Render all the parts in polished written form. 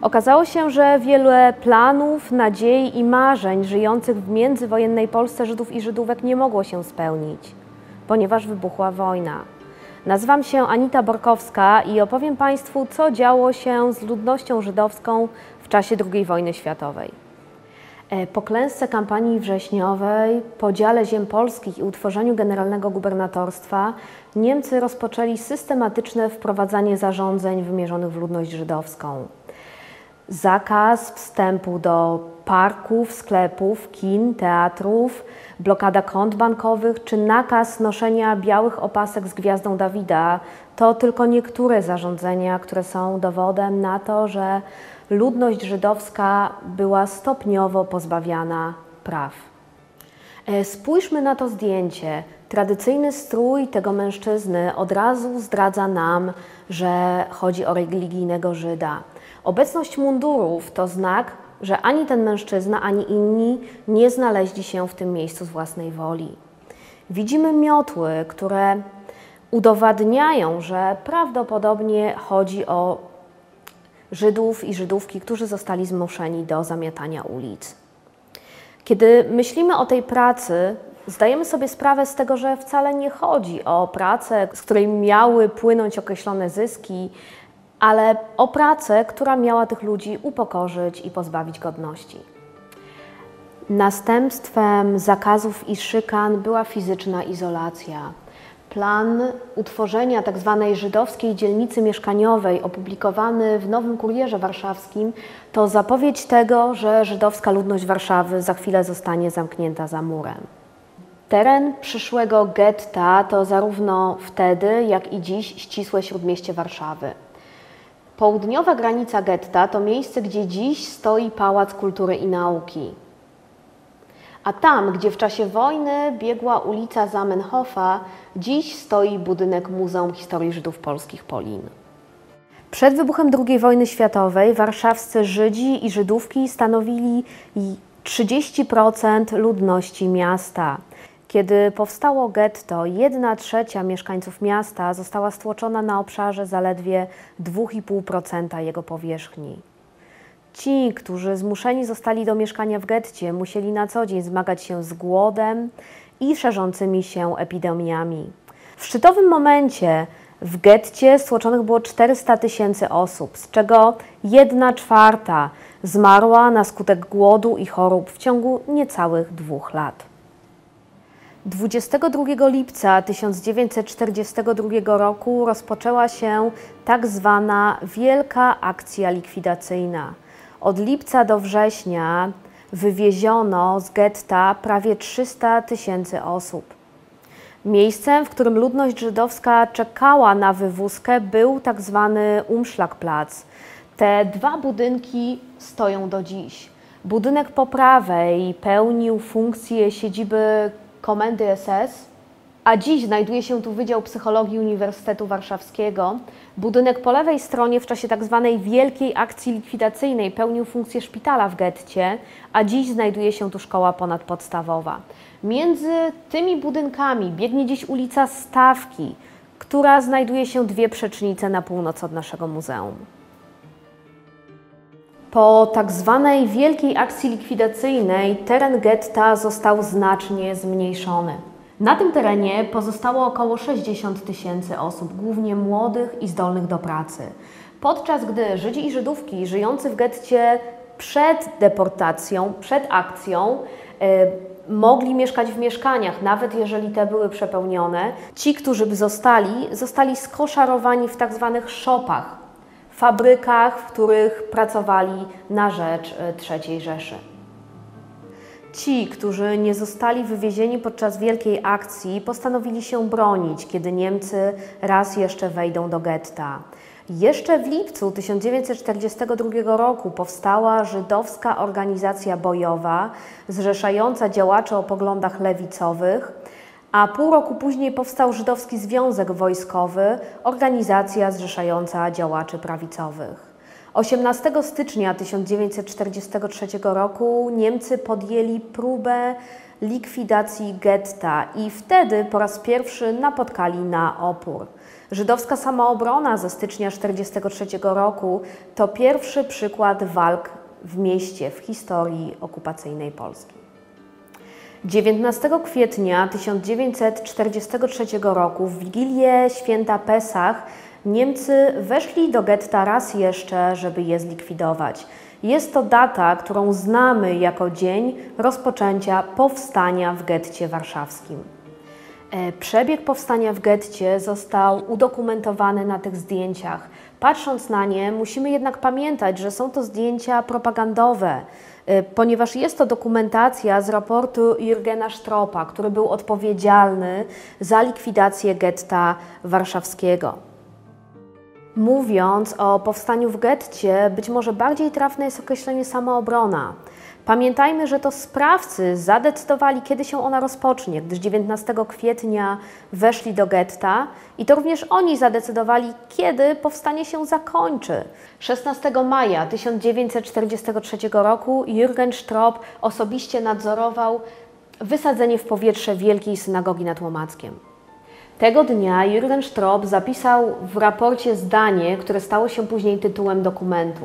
Okazało się, że wiele planów, nadziei i marzeń żyjących w międzywojennej Polsce Żydów i Żydówek nie mogło się spełnić, ponieważ wybuchła wojna. Nazywam się Anita Borkowska i opowiem Państwu, co działo się z ludnością żydowską w czasie II wojny światowej. Po klęsce kampanii wrześniowej, podziale ziem polskich i utworzeniu generalnego gubernatorstwa Niemcy rozpoczęli systematyczne wprowadzanie zarządzeń wymierzonych w ludność żydowską. Zakaz wstępu do parków, sklepów, kin, teatrów, blokada kont bankowych czy nakaz noszenia białych opasek z gwiazdą Dawida to tylko niektóre zarządzenia, które są dowodem na to, że ludność żydowska była stopniowo pozbawiana praw. Spójrzmy na to zdjęcie. Tradycyjny strój tego mężczyzny od razu zdradza nam, że chodzi o religijnego Żyda. Obecność mundurów to znak, że ani ten mężczyzna, ani inni nie znaleźli się w tym miejscu z własnej woli. Widzimy miotły, które udowadniają, że prawdopodobnie chodzi o Żydów i Żydówki, którzy zostali zmuszeni do zamiatania ulic. Kiedy myślimy o tej pracy, zdajemy sobie sprawę z tego, że wcale nie chodzi o pracę, z której miały płynąć określone zyski, ale o pracę, która miała tych ludzi upokorzyć i pozbawić godności. Następstwem zakazów i szykan była fizyczna izolacja. Plan utworzenia tzw. żydowskiej dzielnicy mieszkaniowej, opublikowany w Nowym Kurierze Warszawskim, to zapowiedź tego, że żydowska ludność Warszawy za chwilę zostanie zamknięta za murem. Teren przyszłego getta to zarówno wtedy, jak i dziś ścisłe śródmieście Warszawy. Południowa granica getta to miejsce, gdzie dziś stoi Pałac Kultury i Nauki. A tam, gdzie w czasie wojny biegła ulica Zamenhofa, dziś stoi budynek Muzeum Historii Żydów Polskich Polin. Przed wybuchem II wojny światowej warszawscy Żydzi i Żydówki stanowili 30% ludności miasta. Kiedy powstało getto, 1/3 mieszkańców miasta została stłoczona na obszarze zaledwie 2,5% jego powierzchni. Ci, którzy zmuszeni zostali do mieszkania w getcie, musieli na co dzień zmagać się z głodem i szerzącymi się epidemiami. W szczytowym momencie w getcie stłoczonych było 400 000 osób, z czego 1/4 zmarła na skutek głodu i chorób w ciągu niecałych 2 lat. 22 lipca 1942 roku rozpoczęła się tak zwana Wielka Akcja Likwidacyjna. Od lipca do września wywieziono z getta prawie 300 000 osób. Miejscem, w którym ludność żydowska czekała na wywózkę, był tak zwany Umschlagplatz. Te 2 budynki stoją do dziś. Budynek po prawej pełnił funkcję siedziby Komendy SS, a dziś znajduje się tu Wydział Psychologii Uniwersytetu Warszawskiego. Budynek po lewej stronie w czasie tzw. Wielkiej Akcji Likwidacyjnej pełnił funkcję szpitala w getcie, a dziś znajduje się tu szkoła ponadpodstawowa. Między tymi budynkami biegnie dziś ulica Stawki, która znajduje się 2 przecznice na północ od naszego muzeum. Po tak zwanej Wielkiej Akcji Likwidacyjnej teren getta został znacznie zmniejszony. Na tym terenie pozostało około 60 000 osób, głównie młodych i zdolnych do pracy. Podczas gdy Żydzi i Żydówki żyjący w getcie przed deportacją, przed akcją, mogli mieszkać w mieszkaniach, nawet jeżeli te były przepełnione, ci, którzy by zostali skoszarowani w tak zwanych szopach, fabrykach, w których pracowali na rzecz III Rzeszy. Ci, którzy nie zostali wywiezieni podczas wielkiej akcji, postanowili się bronić, kiedy Niemcy raz jeszcze wejdą do getta. Jeszcze w lipcu 1942 roku powstała żydowska organizacja bojowa zrzeszająca działaczy o poglądach lewicowych, a pół roku później powstał Żydowski Związek Wojskowy, organizacja zrzeszająca działaczy prawicowych. 18 stycznia 1943 roku Niemcy podjęli próbę likwidacji getta i wtedy po raz pierwszy napotkali na opór. Żydowska samoobrona ze stycznia 1943 roku to pierwszy przykład walk w mieście w historii okupacyjnej Polski. 19 kwietnia 1943 roku, w Wigilię Święta Pesach, Niemcy weszli do getta raz jeszcze, żeby je zlikwidować. Jest to data, którą znamy jako dzień rozpoczęcia powstania w getcie warszawskim. Przebieg powstania w getcie został udokumentowany na tych zdjęciach. Patrząc na nie, musimy jednak pamiętać, że są to zdjęcia propagandowe, ponieważ jest to dokumentacja z raportu Jürgena Stropa, który był odpowiedzialny za likwidację getta warszawskiego. Mówiąc o powstaniu w getcie, być może bardziej trafne jest określenie samoobrona. Pamiętajmy, że to sprawcy zadecydowali, kiedy się ona rozpocznie, gdyż 19 kwietnia weszli do getta i to również oni zadecydowali, kiedy powstanie się zakończy. 16 maja 1943 roku Jürgen Strop osobiście nadzorował wysadzenie w powietrze Wielkiej Synagogi nad Łomackiem. Tego dnia Jürgen Strop zapisał w raporcie zdanie, które stało się później tytułem dokumentu.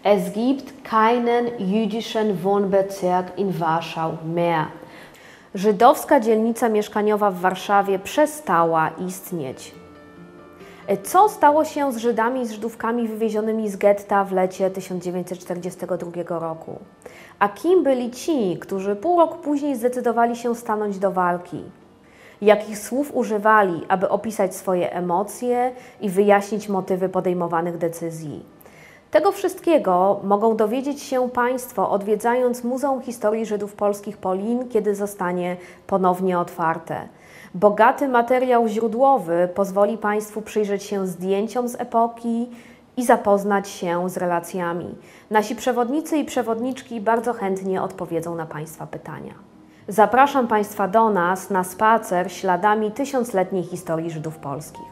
Es gibt keinen jüdischen Wohnbezirk in Warschau mehr. Żydowska dzielnica mieszkaniowa w Warszawie przestała istnieć. Co stało się z Żydami i z Żydówkami wywiezionymi z getta w lecie 1942 roku? A kim byli ci, którzy pół roku później zdecydowali się stanąć do walki? Jakich słów używali, aby opisać swoje emocje i wyjaśnić motywy podejmowanych decyzji? Tego wszystkiego mogą dowiedzieć się Państwo, odwiedzając Muzeum Historii Żydów Polskich Polin, kiedy zostanie ponownie otwarte. Bogaty materiał źródłowy pozwoli Państwu przyjrzeć się zdjęciom z epoki i zapoznać się z relacjami. Nasi przewodnicy i przewodniczki bardzo chętnie odpowiedzą na Państwa pytania. Zapraszam Państwa do nas na spacer śladami tysiącletniej historii Żydów polskich.